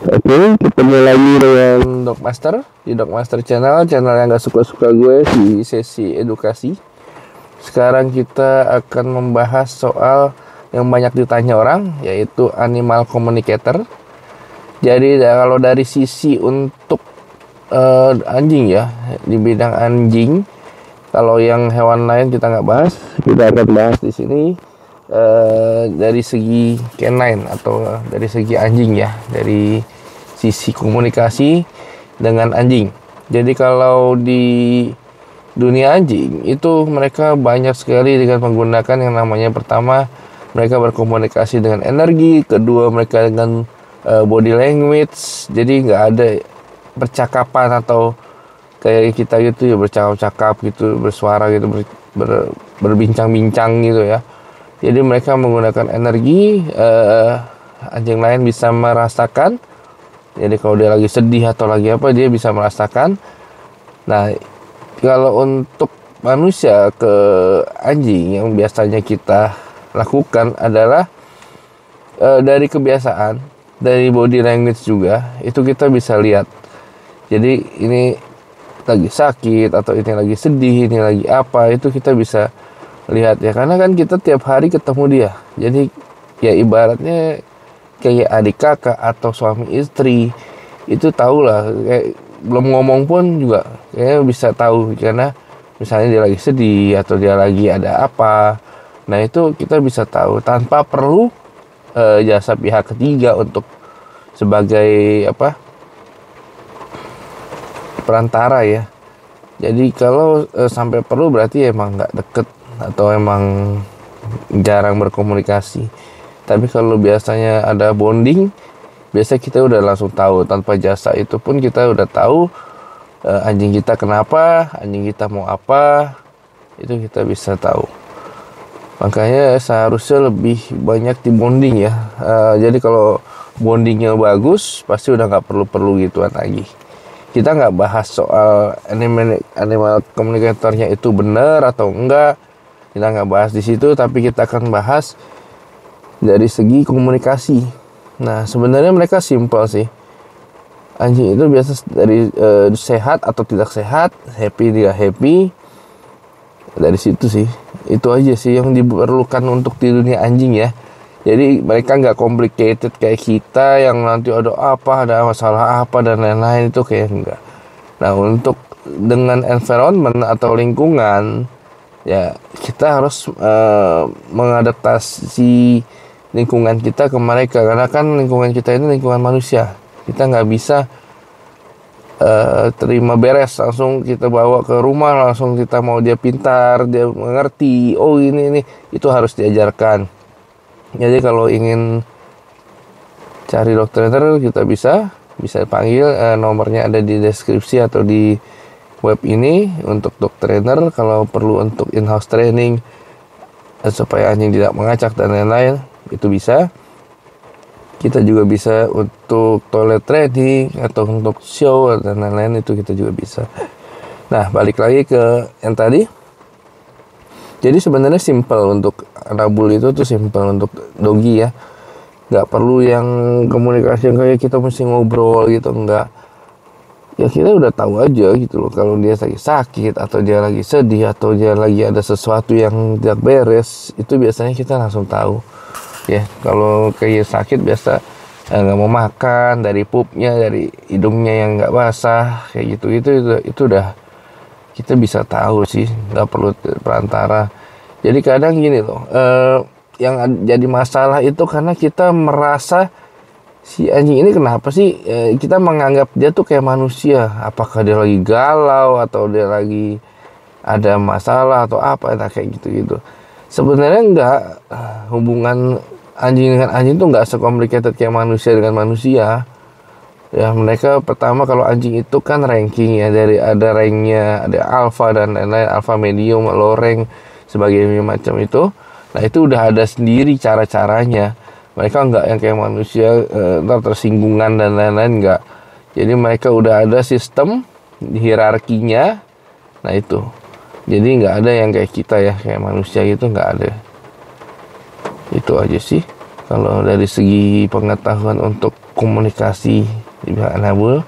Oke, ketemu lagi dengan Dogmaster di Dogmaster Channel yang gak suka-suka gue di sesi edukasi. Sekarang kita akan membahas soal yang banyak ditanya orang, yaitu animal communicator. Jadi kalau dari sisi untuk anjing ya, di bidang anjing, kalau yang hewan lain kita nggak bahas, kita akan bahas di sini dari segi canine atau dari segi anjing ya, dari sisi komunikasi dengan anjing. Jadi kalau di dunia anjing itu mereka banyak sekali dengan menggunakan yang namanya, pertama mereka berkomunikasi dengan energi, kedua mereka dengan body language. Jadi nggak ada percakapan atau kayak kita gitu ya, bercakap-cakap gitu, bersuara gitu, berbincang-bincang gitu ya. Jadi mereka menggunakan energi, anjing lain bisa merasakan. Jadi kalau dia lagi sedih atau lagi apa, dia bisa merasakan. Nah, kalau untuk manusia ke anjing yang biasanya kita lakukan adalah dari kebiasaan, dari body language juga, itu kita bisa lihat. Jadi ini lagi sakit atau ini lagi sedih, ini lagi apa, itu kita bisa lihat ya, karena kan kita tiap hari ketemu dia. Jadi ya ibaratnya kayak adik kakak atau suami istri, itu tahu lah, kayak belum ngomong pun juga kayak bisa tahu, karena misalnya dia lagi sedih atau dia lagi ada apa. Nah itu kita bisa tahu tanpa perlu jasa pihak ketiga untuk sebagai perantara ya. Jadi kalau sampai perlu berarti emang nggak deket atau emang jarang berkomunikasi. Tapi kalau biasanya ada bonding, biasa kita udah langsung tahu, tanpa jasa itu pun kita udah tahu anjing kita kenapa, anjing kita mau apa, itu kita bisa tahu. Makanya seharusnya lebih banyak di bonding ya. Jadi kalau bondingnya bagus, pasti udah nggak perlu gituan lagi. Kita nggak bahas soal animal communicatornya itu benar atau enggak, kita nggak bahas di situ, tapi kita akan bahas dari segi komunikasi. Nah sebenarnya mereka simpel sih. Anjing itu biasa dari sehat atau tidak sehat, happy tidak happy, dari situ sih. Itu aja sih yang diperlukan untuk di dunia anjing ya. Jadi mereka nggak complicated kayak kita yang nanti ada masalah apa dan lain-lain, itu kayak enggak. Nah untuk dengan environment atau lingkungan ya, kita harus mengadaptasi lingkungan kita ke mereka, karena kan lingkungan kita ini lingkungan manusia. Kita nggak bisa terima beres langsung kita bawa ke rumah, langsung kita mau dia pintar, dia mengerti, oh ini itu harus diajarkan. Jadi kalau ingin cari dog trainer, kita bisa panggil, nomornya ada di deskripsi atau di web ini untuk dog trainer. Kalau perlu untuk in-house training supaya anjing tidak mengacak dan lain-lain, itu bisa. Kita juga bisa untuk toilet training atau untuk show dan lain-lain, itu kita juga bisa. Nah balik lagi ke yang tadi. Jadi sebenarnya simple untuk rabul, itu tuh simple untuk doggy ya. Nggak perlu yang komunikasi yang kayak kita mesti ngobrol gitu, enggak. Ya kita udah tahu aja gitu loh, kalau dia lagi sakit atau dia lagi sedih atau dia lagi ada sesuatu yang tidak beres, itu biasanya kita langsung tahu ya. Kalau kayak sakit biasa nggak mau makan, dari pupnya, dari hidungnya yang nggak basah kayak gitu, itu udah kita bisa tahu sih, nggak perlu perantara. Jadi kadang gini loh, yang jadi masalah itu karena kita merasa si anjing ini kenapa sih, kita menganggap dia tuh kayak manusia. Apakah dia lagi galau atau dia lagi ada masalah atau apa, entah kayak gitu. Sebenarnya enggak, hubungan anjing dengan anjing tuh enggak sekomplikated kayak manusia dengan manusia. Ya mereka pertama, kalau anjing itu kan ranking ya, dari ada ranknya, ada alpha dan lain-lain, alpha, medium, low rank, sebagainya macam itu. Nah itu udah ada sendiri cara-caranya. Mereka enggak yang kayak manusia, ntar tersinggungan dan lain-lain, enggak. Jadi mereka udah ada sistem hierarkinya. Nah itu. Jadi enggak ada yang kayak kita ya, kayak manusia gitu, enggak ada. Itu aja sih kalau dari segi pengetahuan untuk komunikasi di pihak Anabul.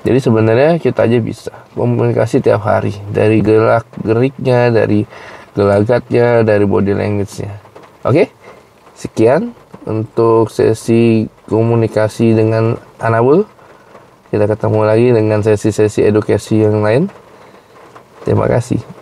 Jadi sebenarnya kita aja bisa komunikasi tiap hari, dari gerak-geriknya, dari gelagatnya, dari body language-nya. Oke, sekian untuk sesi komunikasi dengan Anabul. Kita ketemu lagi dengan sesi-sesi edukasi yang lain. Terima kasih.